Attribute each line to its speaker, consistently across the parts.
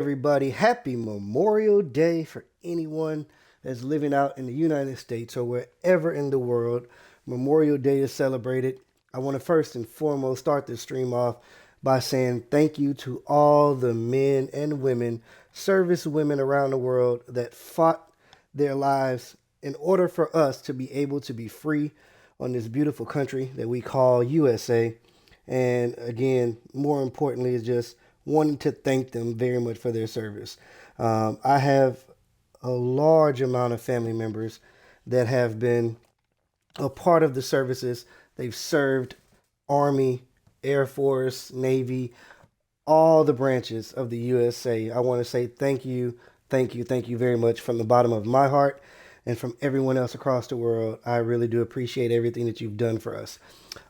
Speaker 1: Everybody, happy Memorial Day for anyone that's living out in the United States or wherever in the world Memorial Day is celebrated. I want to first and foremost start this stream off by saying thank you to all the men and women, service women around the world that fought their lives in order for us to be able to be free on this beautiful country that we call USA. And again, more importantly, is just wanting to thank them very much for their service. I have a large amount of family members that have been a part of the services. They've served Army, Air Force, Navy, all the branches of the USA. I want to say thank you, thank you, thank you very much from the bottom of my heart and from everyone else across the world. I really do appreciate everything that you've done for us.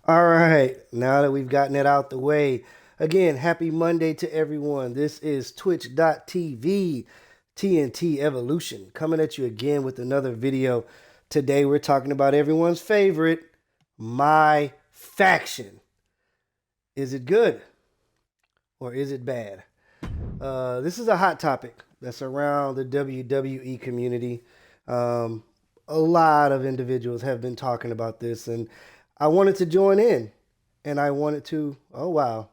Speaker 1: All right, now that we've gotten it out the way, again, happy Monday to everyone. This is twitch.tv TNT Evolution coming at you again with another video. Today we're talking about everyone's favorite, My Faction. Is it good or is it bad? This is a hot topic that's around the WWE community. A lot of individuals have been talking about this, and I wanted to join in. And I wanted to, oh wow,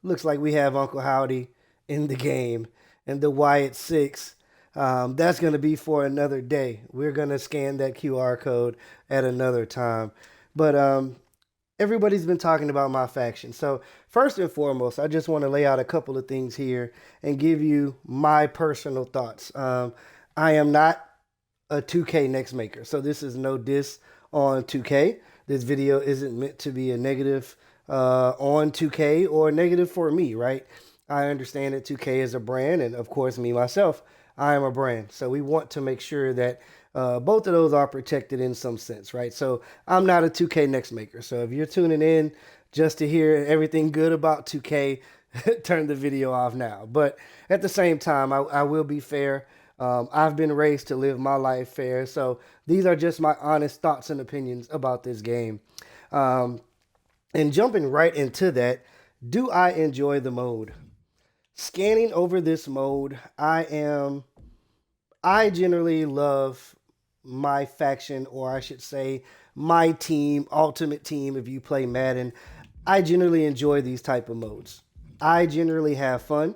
Speaker 1: looks like we have Uncle Howdy in the game and the Wyatt 6. That's going to be for another day. We're going to scan that QR code at another time. But everybody's been talking about My Faction. So first and foremost, I just want to lay out a couple of things here and give you my personal thoughts. I am not a 2K next maker. So this is no diss on 2K. This video isn't meant to be a negative on 2K or negative for me, right? I understand that 2K is a brand, and of course, me, myself, I am a brand. So we want to make sure that both of those are protected in some sense, right? So I'm not a 2K next maker. So if you're tuning in just to hear everything good about 2K, turn the video off now. But at the same time, I will be fair. I've been raised to live my life fair. So these are just my honest thoughts and opinions about this game. And jumping right into that, do I enjoy the mode? Scanning over this mode, I generally love My Faction, or I should say my team, Ultimate Team if you play Madden. I generally enjoy these type of modes. I generally have fun.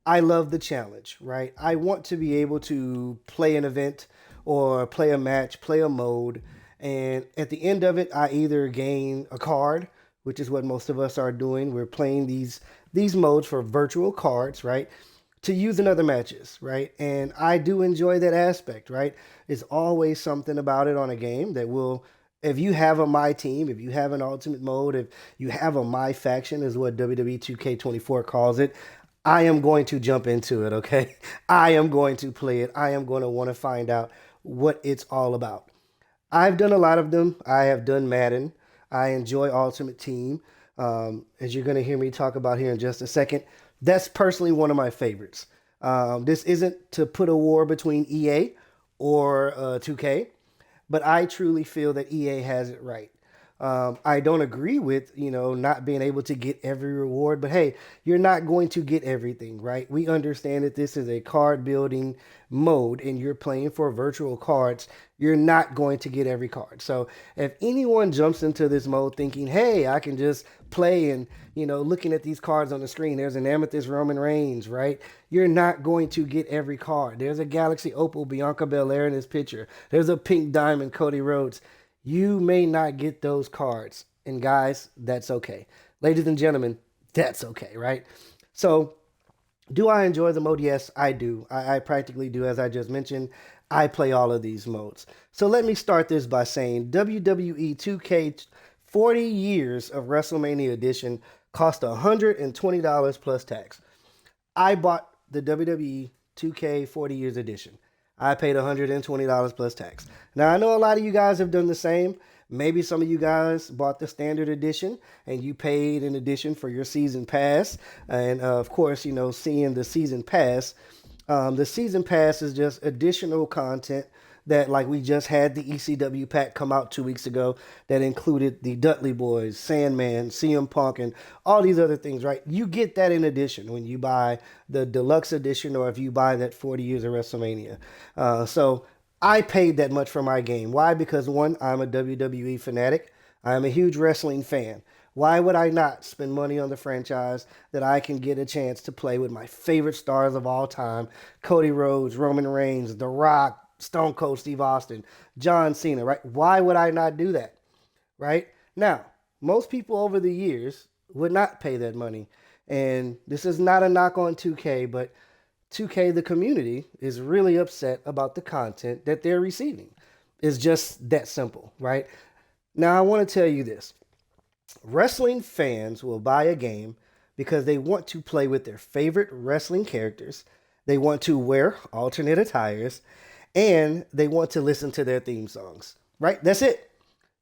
Speaker 1: I love the challenge, right? I want to be able to play an event or play a match, play a mode, and at the end of it, I either gain a card, which is what most of us are doing. We're playing these modes for virtual cards, right? To use in other matches, right? And I do enjoy that aspect, right? There's always something about it on a game that will, if you have a My Team, if you have an Ultimate mode, if you have a My Faction, is what Wwe2k24 calls it, I am going to jump into it, okay? I am going to play it. I am going to want to find out what it's all about. I've done a lot of them. I have done Madden. I enjoy Ultimate Team. As you're going to hear me talk about here in just a second, that's personally one of my favorites. This isn't to put a war between EA or 2K, but I truly feel that EA has it right. I don't agree with, not being able to get every reward, but hey, you're not going to get everything, right? We understand that this is a card building mode and you're playing for virtual cards. You're not going to get every card. So if anyone jumps into this mode thinking, hey, I can just play and, looking at these cards on the screen, there's an Amethyst Roman Reigns, right? You're not going to get every card. There's a Galaxy Opal Bianca Belair in this picture. There's a Pink Diamond Cody Rhodes. You may not get those cards. And guys, that's okay. Ladies and gentlemen, that's okay, right? So, do I enjoy the mode? Yes, I do. I practically do, as I just mentioned. I play all of these modes. So let me start this by saying WWE 2K 40 years of WrestleMania Edition cost $120 plus tax. I bought the WWE 2K 40 years edition. I paid $120 plus tax. Now, I know a lot of you guys have done the same. Maybe some of you guys bought the standard edition and you paid an addition for your season pass. And of course, seeing the season pass is just additional content that, like, we just had the ECW pack come out 2 weeks ago that included the Dudley Boys, Sandman, CM Punk, and all these other things, right? You get that in addition when you buy the deluxe edition or if you buy that 40 years of WrestleMania. So I paid that much for my game. Why? Because one, I'm a WWE fanatic. I'm a huge wrestling fan. Why would I not spend money on the franchise that I can get a chance to play with my favorite stars of all time? Cody Rhodes, Roman Reigns, The Rock, Stone Cold Steve Austin, John Cena, right? Why would I not do that, right? Now, most people over the years would not pay that money. And this is not a knock on 2K, but 2K, the community, is really upset about the content that they're receiving. It's just that simple, right? Now, I want to tell you this. Wrestling fans will buy a game because they want to play with their favorite wrestling characters, they want to wear alternate attires, and they want to listen to their theme songs, right? That's it.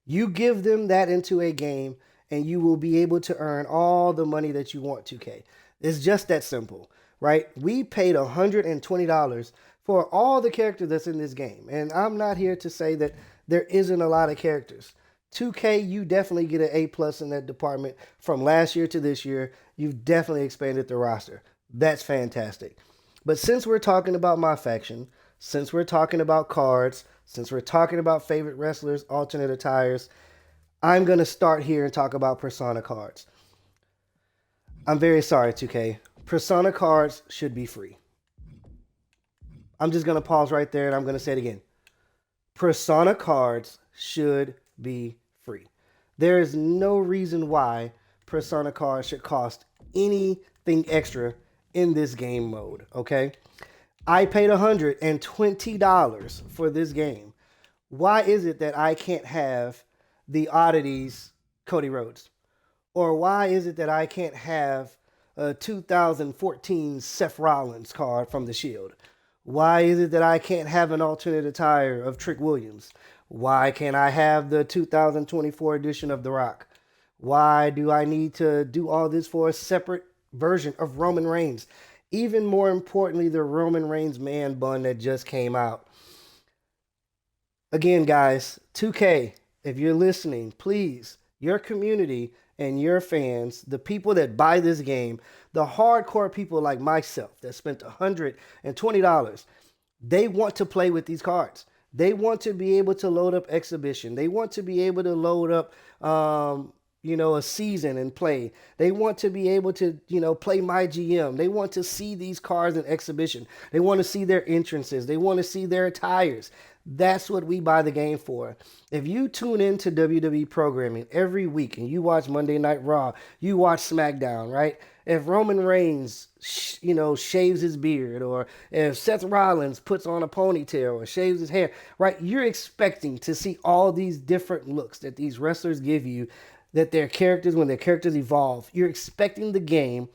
Speaker 1: You give them that into a game, and you will be able to earn all the money that you want, 2K. It's just that simple, right? We paid $120 for all the characters that's in this game, and I'm not here to say that there isn't a lot of characters. 2K, you definitely get an A+ in that department. From last year to this year, you've definitely expanded the roster. That's fantastic. But since we're talking about MyFaction, since we're talking about cards, since we're talking about favorite wrestlers, alternate attires, I'm going to start here and talk about Persona cards. I'm very sorry, 2K. Persona cards should be free. I'm just going to pause right there and I'm going to say it again. Persona cards should be free. There is no reason why Persona cards should cost anything extra in this game mode, okay? I paid $120 for this game. Why is it that I can't have the Oddities Cody Rhodes? Or why is it that I can't have a 2014 Seth Rollins card from The Shield? Why is it that I can't have an alternate attire of Trick Williams? Why can't I have the 2024 edition of The Rock? Why do I need to do all this for a separate version of Roman Reigns? Even more importantly, the Roman Reigns man bun that just came out. Again, guys, 2K, if you're listening, please, your community and your fans, the people that buy this game, the hardcore people like myself that spent $120, they want to play with these cards. They want to be able to load up exhibition. They want to be able to load up, a season and play. They want to be able to, play my GM. They want to see these cards in exhibition. They want to see their entrances. They want to see their attires. That's what we buy the game for. If you tune into WWE programming every week and you watch Monday Night Raw, you watch SmackDown, right? If Roman Reigns, shaves his beard, or if Seth Rollins puts on a ponytail or shaves his hair, right? You're expecting to see all these different looks that these wrestlers give you, that their characters, when their characters evolve, you're expecting the game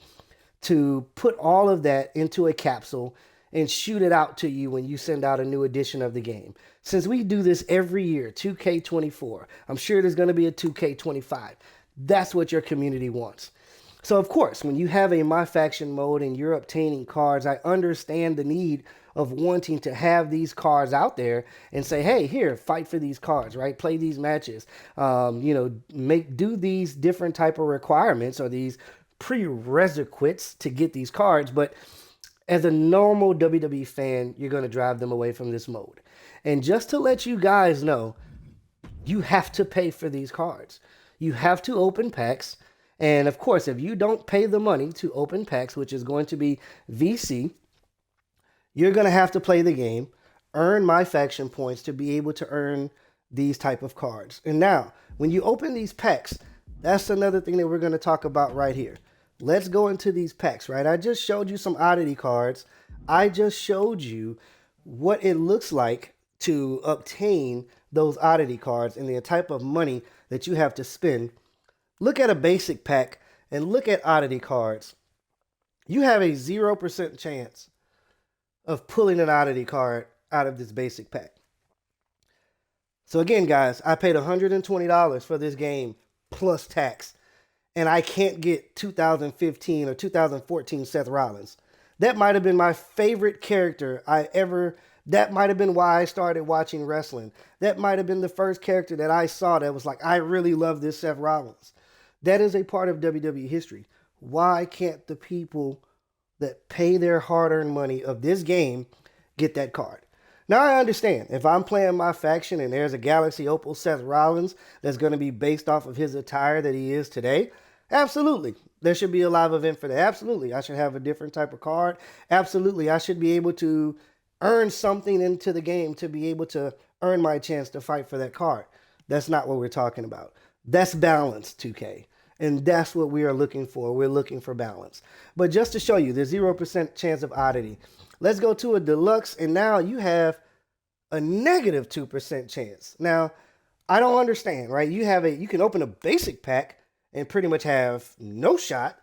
Speaker 1: to put all of that into a capsule and shoot it out to you when you send out a new edition of the game. Since we do this every year, 2K24, I'm sure there's going to be a 2K25. That's what your community wants. So, of course, when you have a MyFaction mode and you're obtaining cards, I understand the need of wanting to have these cards out there and say, hey, here, fight for these cards, right? Play these matches, do these different type of requirements or these prerequisites to get these cards. But as a normal WWE fan, you're going to drive them away from this mode. And just to let you guys know, you have to pay for these cards. You have to open packs. And of course, if you don't pay the money to open packs, which is going to be VC, you're going to have to play the game, earn MyFaction points to be able to earn these type of cards. And now, when you open these packs, that's another thing that we're going to talk about right here. Let's go into these packs, right? I just showed you some oddity cards. I just showed you what it looks like to obtain those oddity cards and the type of money that you have to spend. Look at a basic pack and look at oddity cards. You have a 0% chance of pulling an oddity card out of this basic pack. So again, guys, I paid $120 for this game plus tax, and I can't get 2015 or 2014 Seth Rollins. That might have been my favorite character I ever That might have been why I started watching wrestling. That might have been the first character that I saw that was like, I really love this Seth Rollins. That is a part of WWE history. Why can't the people that pay their hard-earned money of this game get that card? Now I understand if I'm playing my faction and there's a Galaxy Opal Seth Rollins that's going to be based off of his attire that he is today, absolutely. There should be a live event for that. Absolutely. I should have a different type of card. Absolutely. I should be able to earn something into the game to be able to earn my chance to fight for that card. That's not what we're talking about. That's balance, 2K. And that's what we are looking for. We're looking for balance. But just to show you the 0% chance of oddity, let's go to a deluxe, and now you have a negative 2% chance. Now, I don't understand, right? You can open a basic pack and pretty much have no shot,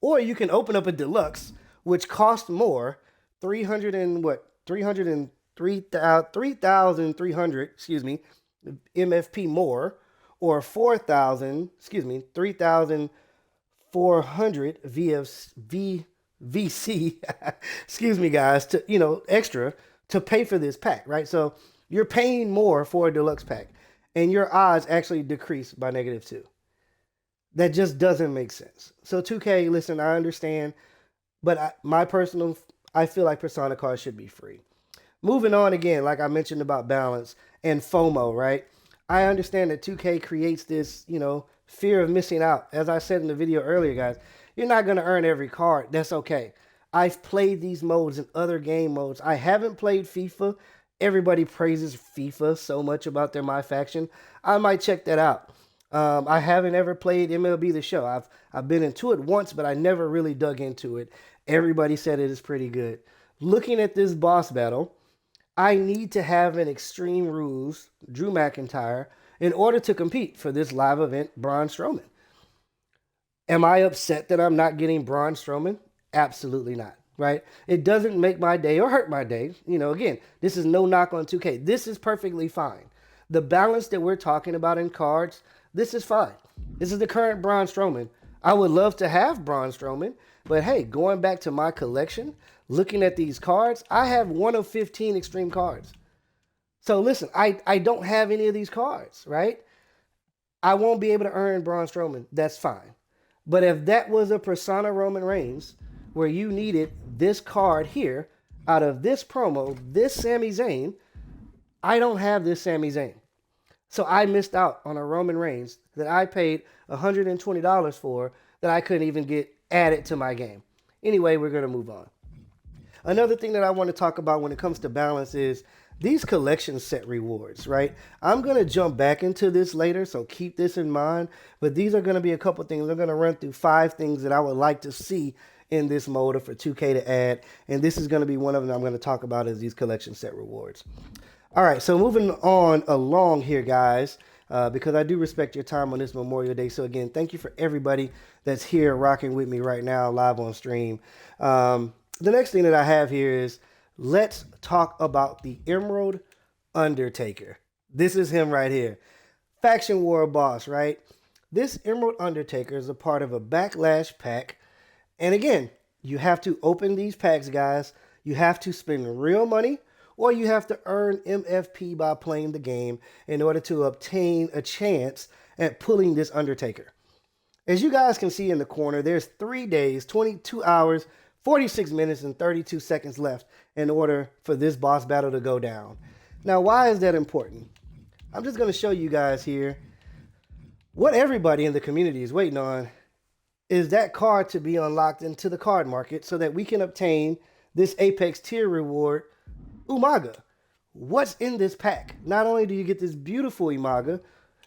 Speaker 1: or you can open up a deluxe, which costs more, 3,300, MFP more, or 3,400 VC, excuse me, guys, to, extra to pay for this pack, right? So you're paying more for a deluxe pack, and your odds actually decrease by -2. That just doesn't make sense. So 2K, listen, I understand, but I feel like Persona cards should be free. Moving on again, like I mentioned about balance and FOMO, right? I understand that 2K creates this, fear of missing out. As I said in the video earlier, guys, you're not going to earn every card. That's okay. I've played these modes in other game modes. I haven't played FIFA. Everybody praises FIFA so much about their MyFaction. I might check that out. I haven't ever played MLB The Show. I've been into it once, but I never really dug into it. Everybody said it is pretty good. Looking at this boss battle, I need to have an Extreme Rules Drew McIntyre in order to compete for this live event, Braun Strowman. Am I upset that I'm not getting Braun Strowman? Absolutely not, right? It doesn't make my day or hurt my day. Again, this is no knock on 2K. This is perfectly fine. The balance that we're talking about in cards, this is fine. This is the current Braun Strowman. I would love to have Braun Strowman, but hey, going back to my collection, looking at these cards, I have 1 of 15 extreme cards. So listen, I don't have any of these cards, right? I won't be able to earn Braun Strowman. That's fine. But if that was a Persona Roman Reigns, where you needed this card here, out of this promo, this Sami Zayn, I don't have this Sami Zayn. So I missed out on a Roman Reigns that I paid $120 for that I couldn't even get added to my game. Anyway, we're going to move on. Another thing that I want to talk about when it comes to balance is these collection set rewards, right? I'm going to jump back into this later, so keep this in mind. But these are going to be a couple things. I'm going to run through 5 things that I would like to see in this mode for 2K to add. And this is going to be one of them I'm going to talk about is these collection set rewards. All right, so moving on along here, guys, because I do respect your time on this Memorial Day. So again, thank you for everybody that's here rocking with me right now live on stream. The next thing that I have here is let's talk about the Emerald Undertaker. This is him right here. Faction War boss, right? This Emerald Undertaker is a part of a Backlash pack. And again, you have to open these packs, guys. You have to spend real money, or you have to earn MFP by playing the game in order to obtain a chance at pulling this Undertaker. As you guys can see in the corner, there's 3 days, 22 hours, 46 minutes, and 32 seconds left in order for this boss battle to go down. Now, why is that important? I'm just going to show you guys here what everybody in the community is waiting on is that card to be unlocked into the card market so that we can obtain this Apex tier reward, Umaga. What's in this pack? Not only do you get this beautiful Umaga,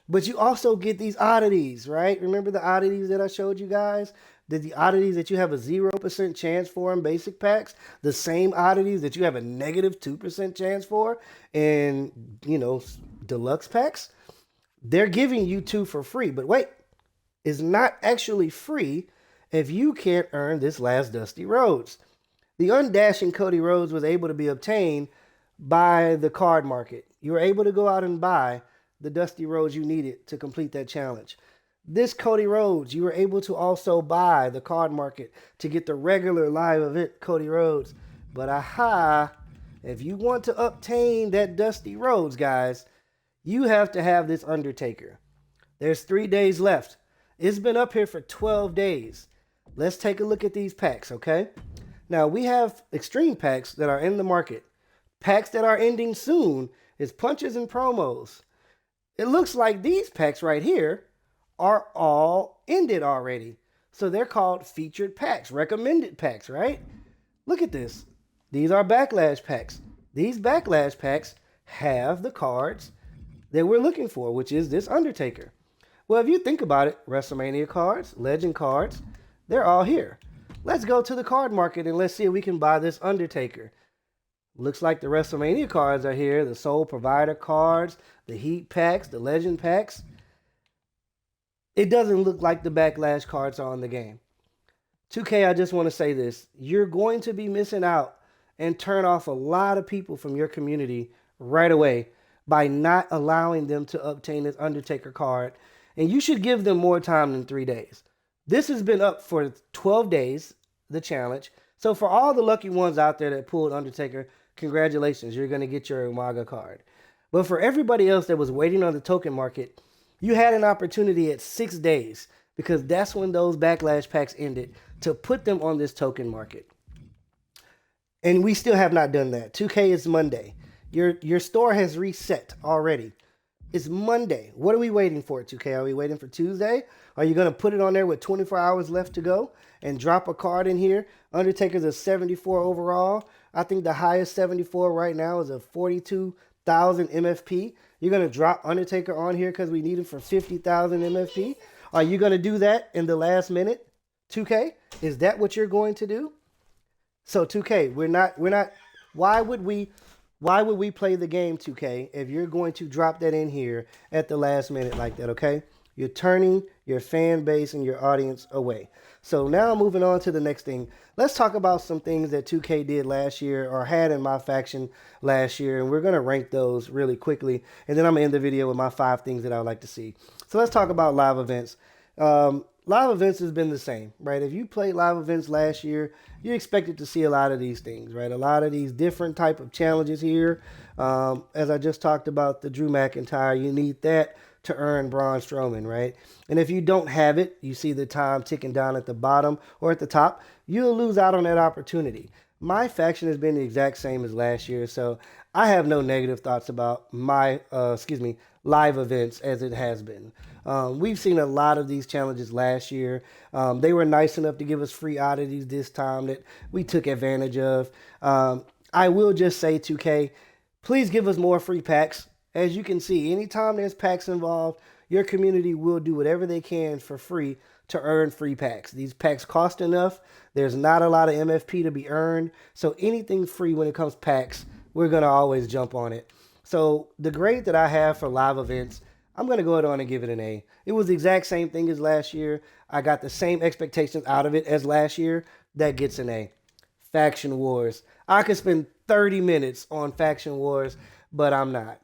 Speaker 1: but you also get these oddities, right? Remember the oddities that I showed you guys? The oddities that you have a 0% chance for in basic packs? The same oddities that you have a -2% chance for in, deluxe packs? They're giving you 2 for free. But wait, it's not actually free if you can't earn this last Dusty Rhodes. The undashing Cody Rhodes was able to be obtained by the card market. You were able to go out and buy the Dusty Rhodes you needed to complete that challenge. This Cody Rhodes, you were able to also buy the card market to get the regular live event Cody Rhodes. But aha, If you want to obtain that Dusty Rhodes, guys, you have to have this Undertaker. There's 3 days left. It's been up here for 12 days. Let's take a look at these packs, okay? Now, we have extreme packs that are in the market. Packs that are ending soon is punches and promos. It looks like these packs right here are all ended already. So they're called featured packs, recommended packs, right? Look at this. These are backlash packs. These backlash packs have the cards that we're looking for, which is this Undertaker. Well, if you think about it, WrestleMania cards, Legend cards, they're all here. Let's go to the card market and let's see if we can buy this Undertaker. Looks like the WrestleMania cards are here, the Sole Provider cards, the Heat packs, the Legend packs. It doesn't look like the Backlash cards are on the game. 2K, I just want to say this. You're going to be missing out and turn off a lot of people from your community right away by not allowing them to obtain this Undertaker card. And you should give them more time than 3 days. This has been up for 12 days, the challenge. So for all the lucky ones out there that pulled Undertaker, congratulations, you're going to get your Umaga card. But for everybody else that was waiting on the token market, you had an opportunity at 6 days, because that's when those Backlash packs ended, to put them on this token market. And we still have not done that. 2K is Monday. Your store has reset already. It's Monday. What are we waiting for, 2K? Are we waiting for Tuesday? Are you going to put it on there with 24 hours left to go and drop a card in here? Undertaker's a 74 overall. I think the highest 74 right now is a 42,000 MFP. You're going to drop Undertaker on here because we need him for 50,000 MFP? Are you going to do that in the last minute, 2K? Is that what you're going to do? So 2K, we're not, why would we play the game, 2K, if you're going to drop that in here at the last minute like that, okay? You're turning your fan base and your audience away. So now moving on to the next thing. Let's talk about some things that 2K did last year or had in MyFaction last year. And we're going to rank those really quickly. And then I'm going to end the video with my 5 things that I would like to see. So let's talk about live events. Live events has been the same, right? If you played live events last year, you expected to see a lot of these things, right? A lot of these different type of challenges here. As I just talked about the Drew McIntyre, you need that to earn Braun Strowman, right? And if you don't have it, you see the time ticking down at the bottom or at the top, you'll lose out on that opportunity. MyFaction has been the exact same as last year, so I have no negative thoughts about my, live events as it has been. We've seen a lot of these challenges last year. They were nice enough to give us free oddities this time that we took advantage of. I will just say, 2K, please give us more free packs. As you can see, anytime there's packs involved, your community will do whatever they can for free to earn free packs. These packs cost enough. There's not a lot of MFP to be earned. So anything free when it comes to packs, we're going to always jump on it. So the grade that I have for live events, I'm going to go ahead on and give it an A. It was the exact same thing as last year. I got the same expectations out of it as last year. That gets an A. Faction Wars. I could spend 30 minutes on Faction Wars, but I'm not.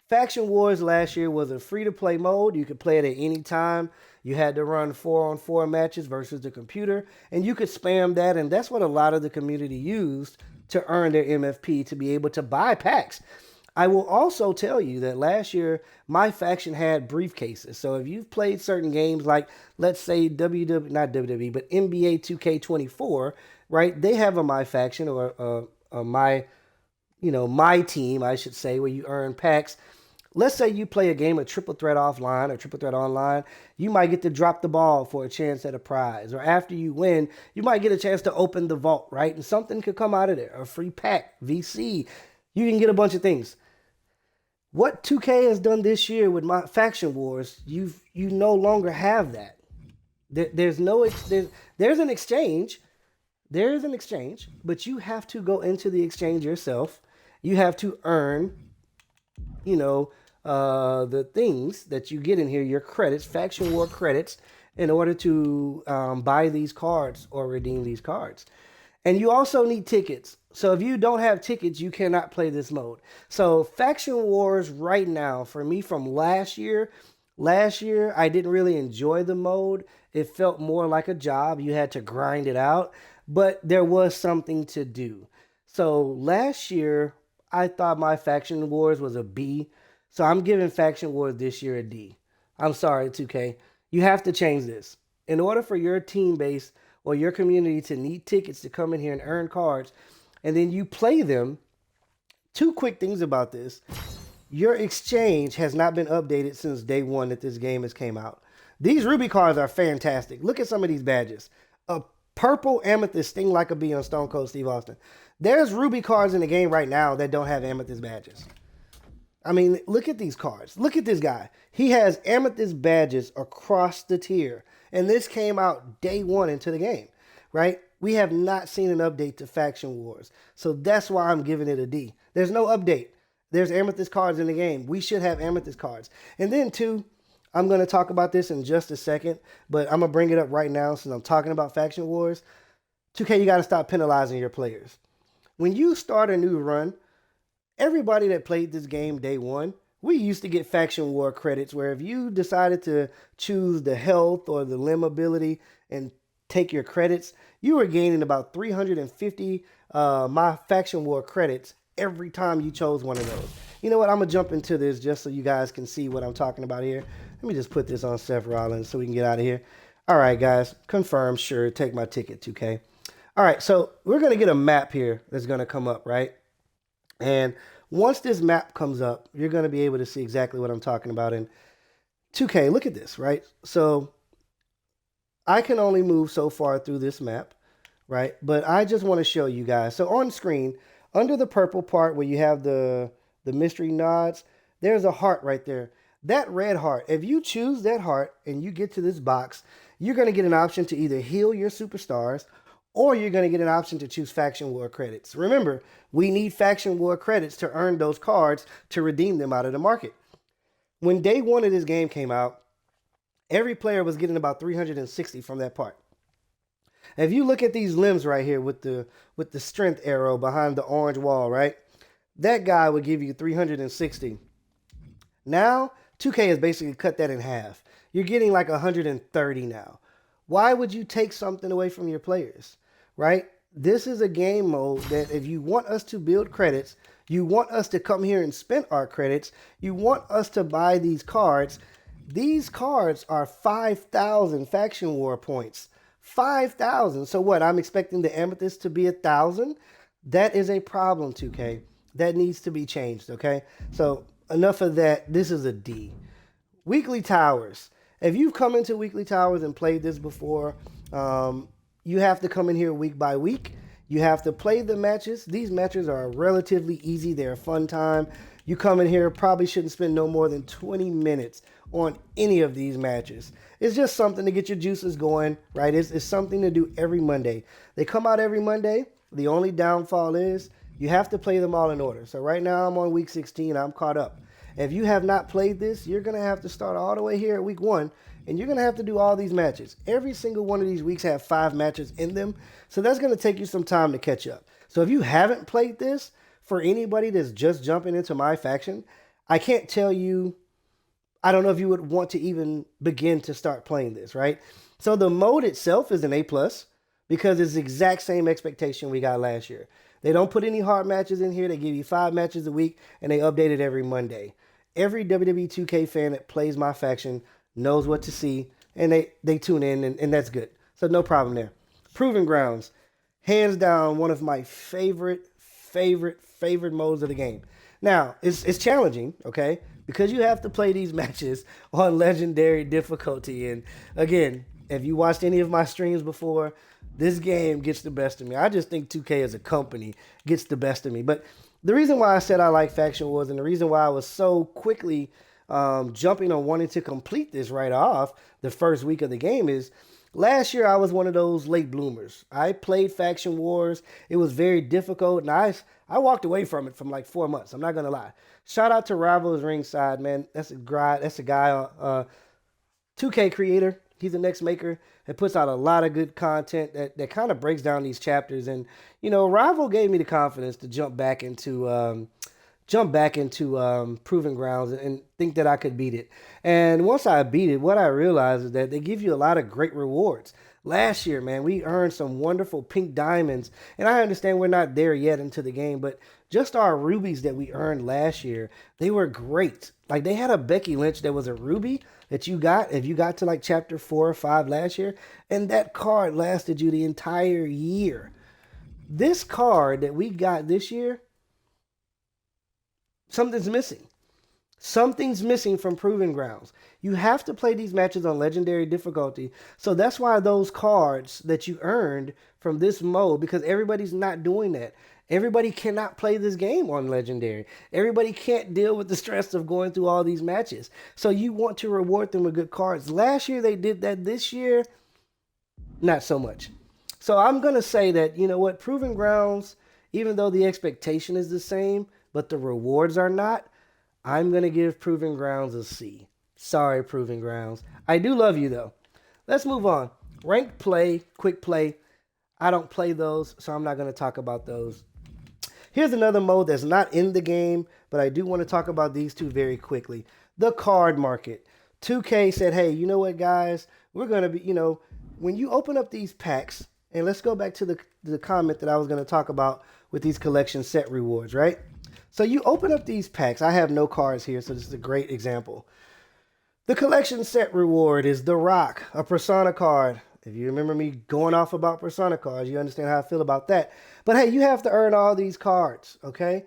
Speaker 1: Faction Wars last year was a free-to-play mode. You could play it at any time. You had to run 4-on-4 matches versus the computer, and you could spam that, and that's what a lot of the community used to earn their MFP to be able to buy packs. I will also tell you that last year, MyFaction had briefcases. So if you've played certain games like, let's say, not WWE, but NBA 2K24, right? They have a MyFaction or my team, I should say, where you earn packs. Let's say you play a game of Triple Threat offline or Triple Threat online. You might get to drop the ball for a chance at a prize. Or after you win, you might get a chance to open the vault, right? And something could come out of there. A free pack, VC. You can get a bunch of things. What 2K has done this year with my Faction Wars, you no longer have that. There's an exchange. There is an exchange, but you have to go into the exchange yourself. You have to earn, the things that you get in here, your credits, Faction War credits, in order to buy these cards or redeem these cards. And you also need tickets. So if you don't have tickets, you cannot play this mode. So Faction Wars right now, for me from last year, I didn't really enjoy the mode. It felt more like a job. You had to grind it out, but there was something to do. So last year, I thought my Faction Wars was a B. So I'm giving Faction Wars this year a D. I'm sorry, 2K. You have to change this. In order for your team base or your community to need tickets to come in here and earn cards, and then you play them, two quick things about this. Your exchange has not been updated since day one that this game has came out. These Ruby cards are fantastic. Look at some of these badges. A purple amethyst sting like a bee on Stone Cold Steve Austin. There's Ruby cards in the game right now that don't have amethyst badges. I mean, look at these cards. Look at this guy. He has amethyst badges across the tier. And this came out day one into the game, right? We have not seen an update to Faction Wars. So that's why I'm giving it a D. There's no update. There's amethyst cards in the game. We should have amethyst cards. And then, too, I'm going to talk about this in just a second, but I'm going to bring it up right now since I'm talking about Faction Wars. 2K, you got to stop penalizing your players. When you start a new run, everybody that played this game day one, we used to get Faction War credits where if you decided to choose the health or the limb ability and take your credits, you were gaining about 350 my Faction War credits every time you chose one of those. You know what? I'm going to jump into this just so you guys can see what I'm talking about here. Let me just put this on Seth Rollins so we can get out of here. All right, guys. Confirm. Sure. Take my ticket, 2K. All right. So we're going to get a map here that's going to come up, right? And once this map comes up, you're going to be able to see exactly what I'm talking about. And 2K, look at this, right? So I can only move so far through this map, right? But I just want to show you guys. So on screen, under the purple part where you have the mystery nods, there's a heart right there. That red heart, if you choose that heart and you get to this box, you're going to get an option to either heal your superstars or you're going to get an option to choose Faction War credits. Remember, we need Faction War credits to earn those cards to redeem them out of the market. When day one of this game came out, every player was getting about 360 from that part. If you look at these limbs right here with the strength arrow behind the orange wall, right? That guy would give you 360. Now, 2K has basically cut that in half. You're getting like 130 now. Why would you take something away from your players, right? This is a game mode that if you want us to build credits, you want us to come here and spend our credits, you want us to buy these cards are 5,000 Faction War points. 5,000. So what? I'm expecting the amethyst to be 1,000. That is a problem, 2K. That needs to be changed, okay? So enough of that. This is a D. Weekly Towers. If you've come into Weekly Towers and played this before, you have to come in here week by week. You have to play the matches. These matches are relatively easy. They're a fun time. You come in here, probably shouldn't spend no more than 20 minutes on any of these matches. It's just something to get your juices going, right? It's something to do every Monday. They come out every Monday. The only downfall is you have to play them all in order. So right now I'm on week 16. I'm caught up. If you have not played this, you're going to have to start all the way here at week 1, and you're going to have to do all these matches. Every single one of these weeks have 5 matches in them, so that's going to take you some time to catch up. So if you haven't played this, for anybody that's just jumping into MyFaction, I can't tell you, I don't know if you would want to even begin to start playing this, right? So the mode itself is an A+, because it's the exact same expectation we got last year. They don't put any hard matches in here. They give you 5 matches a week, and they update it every Monday. Every WWE 2K fan that plays MyFaction knows what to see, and they tune in, and that's good. So no problem there. Proving Grounds, hands down, one of my favorite modes of the game. Now, it's challenging, okay? Because you have to play these matches on legendary difficulty. And again, if you watched any of my streams before, this game gets the best of me. I just think 2K as a company gets the best of me. But the reason why I said I like Faction Wars and the reason why I was so quickly jumping on wanting to complete this right off the first week of the game is last year I was one of those late bloomers. I played Faction Wars. It was very difficult, and I walked away from it from like 4 months. I'm not going to lie. Shout out to Rivals Ringside, man. That's a guy, 2K creator. He's the next maker that puts out a lot of good content that kind of breaks down these chapters. And, you know, Rival gave me the confidence to jump back into Proving Grounds and think that I could beat it. And once I beat it, what I realized is that they give you a lot of great rewards. Last year, man, we earned some wonderful pink diamonds. And I understand we're not there yet into the game, but just our rubies that we earned last year, they were great. Like they had a Becky Lynch that was a ruby that you got if you got to like chapter 4 or 5 last year, and that card lasted you the entire year. This card that we got this year, something's missing. Something's missing from Proving Grounds. You have to play these matches on legendary difficulty. So that's why those cards that you earned from this mode, because everybody's not doing that. Everybody cannot play this game on legendary. Everybody can't deal with the stress of going through all these matches. So you want to reward them with good cards. Last year they did that. This year, not so much. So I'm going to say that, you know what, Proving Grounds, even though the expectation is the same, but the rewards are not, I'm going to give Proving Grounds a C. Sorry, Proving Grounds. I do love you, though. Let's move on. Ranked play, quick play. I don't play those, so I'm not going to talk about those. Here's another mode that's not in the game, but I do want to talk about these two very quickly. The card market. 2K said, hey, you know what, guys? We're going to be, you know, when you open up these packs, and let's go back to the comment that I was going to talk about with these collection set rewards, right? So you open up these packs. I have no cards here, so this is a great example. The collection set reward is The Rock, a Persona card. If you remember me going off about Persona cards, you understand how I feel about that. But hey, you have to earn all these cards, okay?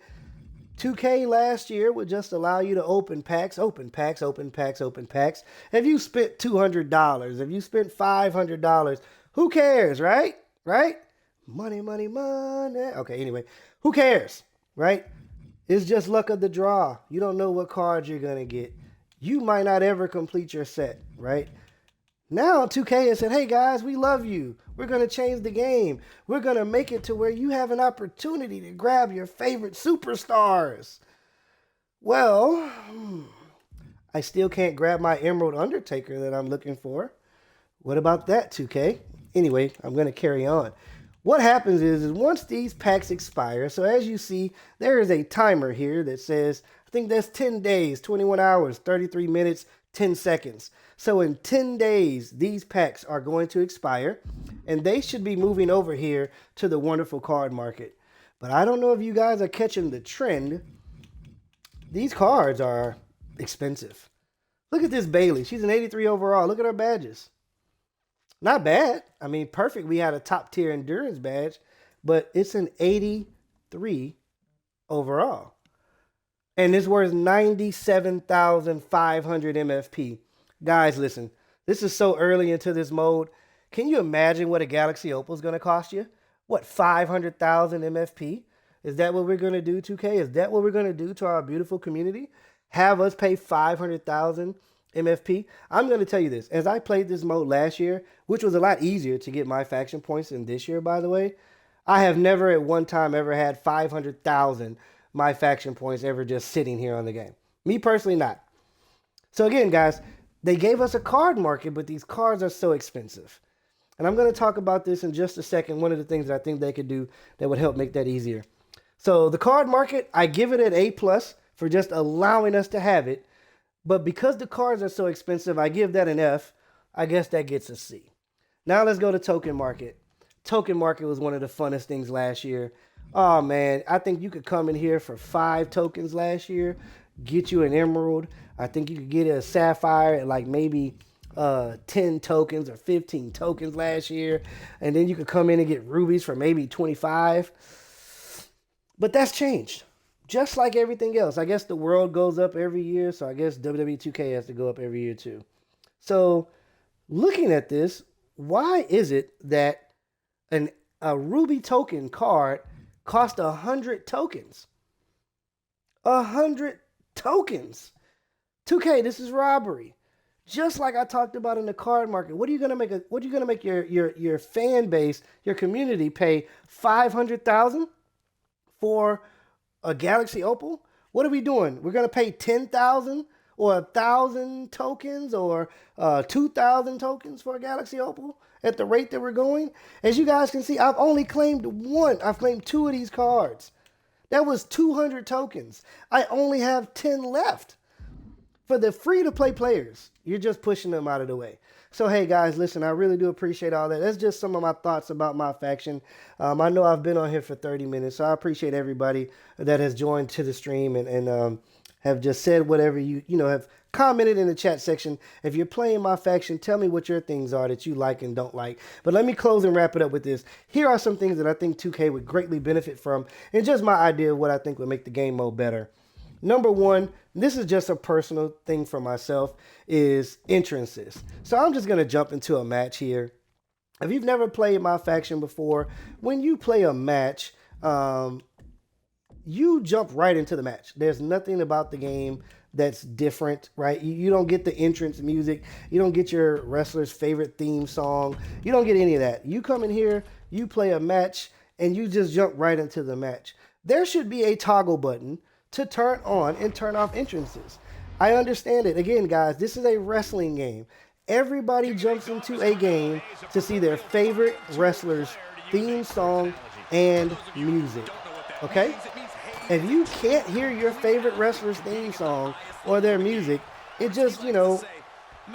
Speaker 1: 2K last year would just allow you to open packs, open packs, open packs, open packs. If you spent $200, if you spent $500, who cares, right? Right? Money, money, money. Okay, anyway, who cares, right? It's just luck of the draw. You don't know what cards you're going to get. You might not ever complete your set, right? Now 2K has said, hey guys, we love you. We're going to change the game. We're going to make it to where you have an opportunity to grab your favorite superstars. Well, I still can't grab my Emerald Undertaker that I'm looking for. What about that, 2K? Anyway, I'm going to carry on. What happens is once these packs expire, so as you see, there is a timer here that says, I think that's 10 days, 21 hours, 33 minutes, 10 seconds. So in 10 days, these packs are going to expire, and they should be moving over here to the wonderful card market. But I don't know if you guys are catching the trend. These cards are expensive. Look at this Bailey. She's an 83 overall. Look at her badges. Not bad. I mean, perfect. We had a top tier endurance badge, but it's an 83 overall. And it's worth 97,500 MFP. Guys, listen, this is so early into this mode. Can you imagine what a Galaxy Opal is going to cost you? What, 500,000 MFP? Is that what we're going to do, 2K? Is that what we're going to do to our beautiful community? Have us pay 500,000 MFP? I'm going to tell you this. As I played this mode last year, which was a lot easier to get my faction points than this year, by the way, I have never at one time ever had 500,000 my faction points ever just sitting here on the game. Me personally, not. So again, guys, they gave us a card market, but these cards are so expensive. And I'm going to talk about this in just a second. One of the things that I think they could do that would help make that easier. So the card market, I give it an A+ for just allowing us to have it. But because the cards are so expensive, I give that an F. I guess that gets a C. Now let's go to token market. Token market was one of the funnest things last year. Oh man, I think you could come in here for 5 tokens last year, get you an emerald. I think you could get a sapphire at like maybe 10 tokens or 15 tokens last year. And then you could come in and get rubies for maybe 25. But that's changed. Just like everything else. I guess the world goes up every year, so I guess WWE 2K has to go up every year too. So looking at this, why is it that a ruby token card cost 100 tokens? 100 tokens. 2K, this is robbery. Just like I talked about in the card market. What are you gonna make your fan base, your community pay 500,000 for a Galaxy Opal? What are we doing? We're gonna pay 10,000 or 1,000 tokens or 2,000 tokens for a Galaxy Opal at the rate that we're going? As you guys can see, I've only claimed one. I've claimed 2 of these cards. That was 200 tokens. I only have 10 left. For the free-to-play players, you're just pushing them out of the way. So, hey, guys, listen, I really do appreciate all that. That's just some of my thoughts about MyFaction. I know I've been on here for 30 minutes, so I appreciate everybody that has joined to the stream and have just said whatever have commented in the chat section. If you're playing MyFaction, tell me what your things are that you like and don't like. But let me close and wrap it up with this. Here are some things that I think 2K would greatly benefit from, and just my idea of what I think would make the game mode better. Number one, this is just a personal thing for myself, is entrances. So I'm just going to jump into a match here. If you've never played MyFaction before, when you play a match, you jump right into the match. There's nothing about the game that's different, right? You don't get the entrance music. You don't get your wrestler's favorite theme song. You don't get any of that. You come in here, you play a match, and you just jump right into the match. There should be a toggle button to turn on and turn off entrances. I understand it. Again, guys, this is a wrestling game. Everybody jumps into a game to see their favorite wrestler's theme song and music, okay? If you can't hear your favorite wrestler's theme song or their music, it just,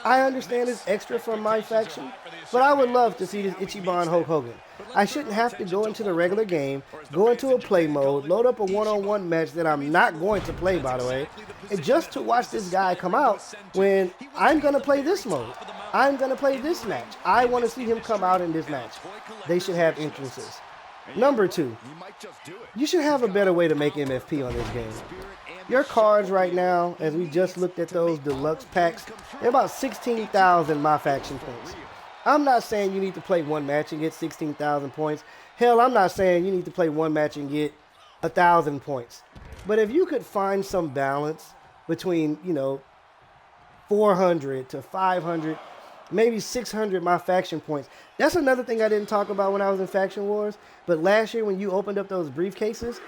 Speaker 1: I understand it's extra from MyFaction, but I would love to see this Ichiban Hulk Hogan. I shouldn't have to go into the regular game, go into a play mode, load up a one-on-one match that I'm not going to play, by the way, and just to watch this guy come out when I'm going to play this mode. I'm going to play this match. I want to see him come out in this match. They should have entrances. Number two, you should have a better way to make MFP on this game. Your cards right now, as we just looked at those deluxe packs, they're about 16,000 MyFaction points. I'm not saying you need to play one match and get 16,000 points. Hell, I'm not saying you need to play one match and get 1,000 points. But if you could find some balance between, 400 to 500, maybe 600 MyFaction points. That's another thing I didn't talk about when I was in Faction Wars. But last year when you opened up those briefcases,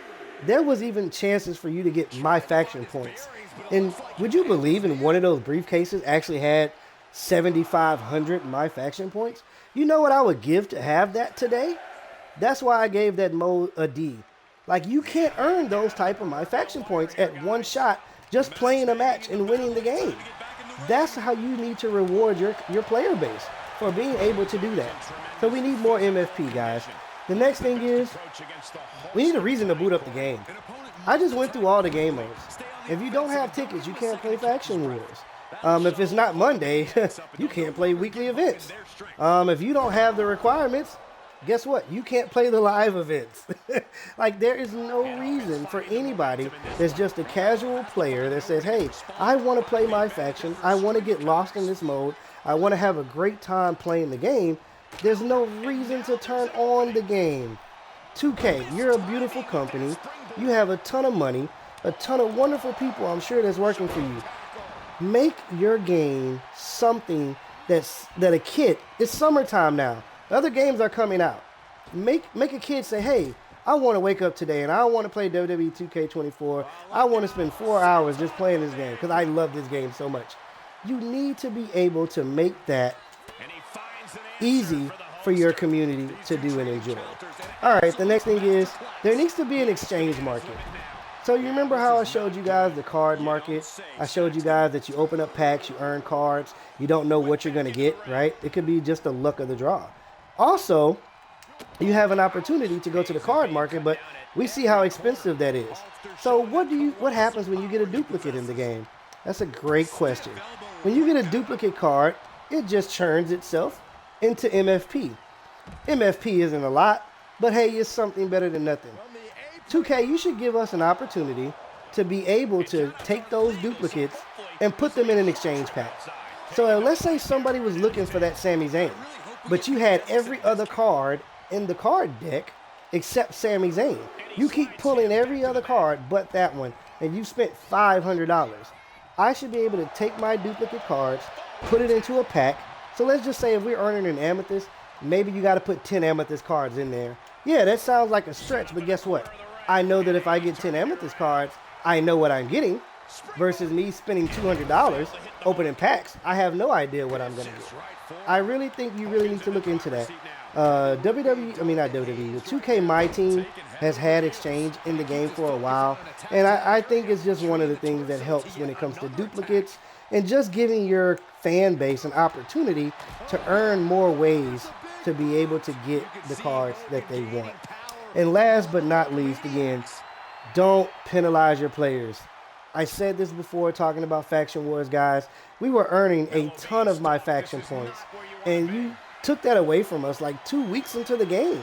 Speaker 1: there was even chances for you to get MyFaction points. And would you believe in one of those briefcases actually had 7,500 MyFaction points? You know what I would give to have that today? That's why I gave that mode a D. Like, you can't earn those type of MyFaction points at one shot just playing a match and winning the game. That's how you need to reward your player base for being able to do that. So we need more MFP, guys. The next thing is, we need a reason to boot up the game. I just went through all the game modes. If you don't have tickets, you can't play Faction Wars. If it's not Monday, you can't play weekly events. If you don't have the requirements, guess what? You can't play the live events. Like, there is no reason for anybody that's just a casual player that says, hey, I want to play MyFaction. I want to get lost in this mode. I want to have a great time playing the game. There's no reason to turn on the game. 2K, you're a beautiful company. You have a ton of money, a ton of wonderful people, I'm sure, that's working for you. Make your game something that a kid, it's summertime now. Other games are coming out. Make a kid say, hey, I want to wake up today and I want to play Wwe2k24. I want to spend 4 hours just playing this game because I love this game so much. You need to be able to make that easy for your community to do and enjoy. All right, the next thing is there needs to be an exchange market. So you remember how I showed you guys the card market? I showed you guys that you open up packs, you earn cards, you don't know what you're going to get, right? It could be just the luck of the draw. Also, you have an opportunity to go to the card market, but we see how expensive that is. So what happens when you get a duplicate in the game? That's a great question. When you get a duplicate card, it just churns itself into MFP. MFP isn't a lot, but hey, it's something better than nothing. 2K, you should give us an opportunity to be able to take those duplicates and put them in an exchange pack. So let's say somebody was looking for that Sami Zayn, but you had every other card in the card deck except Sami Zayn. You keep pulling every other card but that one, and you spent $500. I should be able to take my duplicate cards, put it into a pack. So let's just say if we're earning an amethyst, maybe you got to put 10 amethyst cards in there. Yeah, that sounds like a stretch, but guess what? I know that if I get 10 amethyst cards, I know what I'm getting, versus me spending $200 opening packs. I have no idea what I'm going to get. I really think you really need to look into that. The 2K My Team has had exchange in the game for a while, and I think it's just one of the things that helps when it comes to duplicates and just giving your fan base an opportunity to earn more ways to be able to get the cards that they want. And last but not least, again, don't penalize your players. I said this before talking about Faction Wars, guys. We were earning a ton of MyFaction points, and you took that away from us like 2 weeks into the game.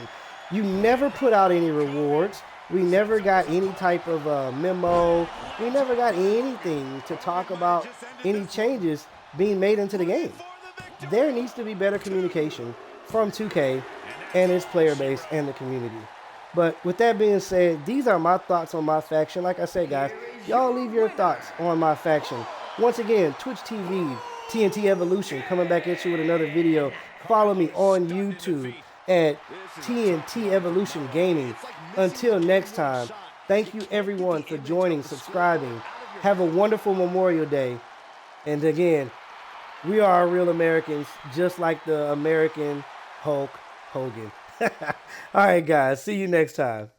Speaker 1: You never put out any rewards. We never got any type of memo. We never got anything to talk about any changes being made into the game. There needs to be better communication from 2K and its player base and the community. But with that being said, these are my thoughts on MyFaction. Like I said, guys, y'all leave your thoughts on MyFaction. Once again, Twitch TV, TNT Evolution, coming back at you with another video. Follow me on YouTube at TNT Evolution Gaming. Until next time, thank you everyone for joining, subscribing. Have a wonderful Memorial Day. And again, we are real Americans, just like the American Hulk Hogan. All right, guys. See you next time.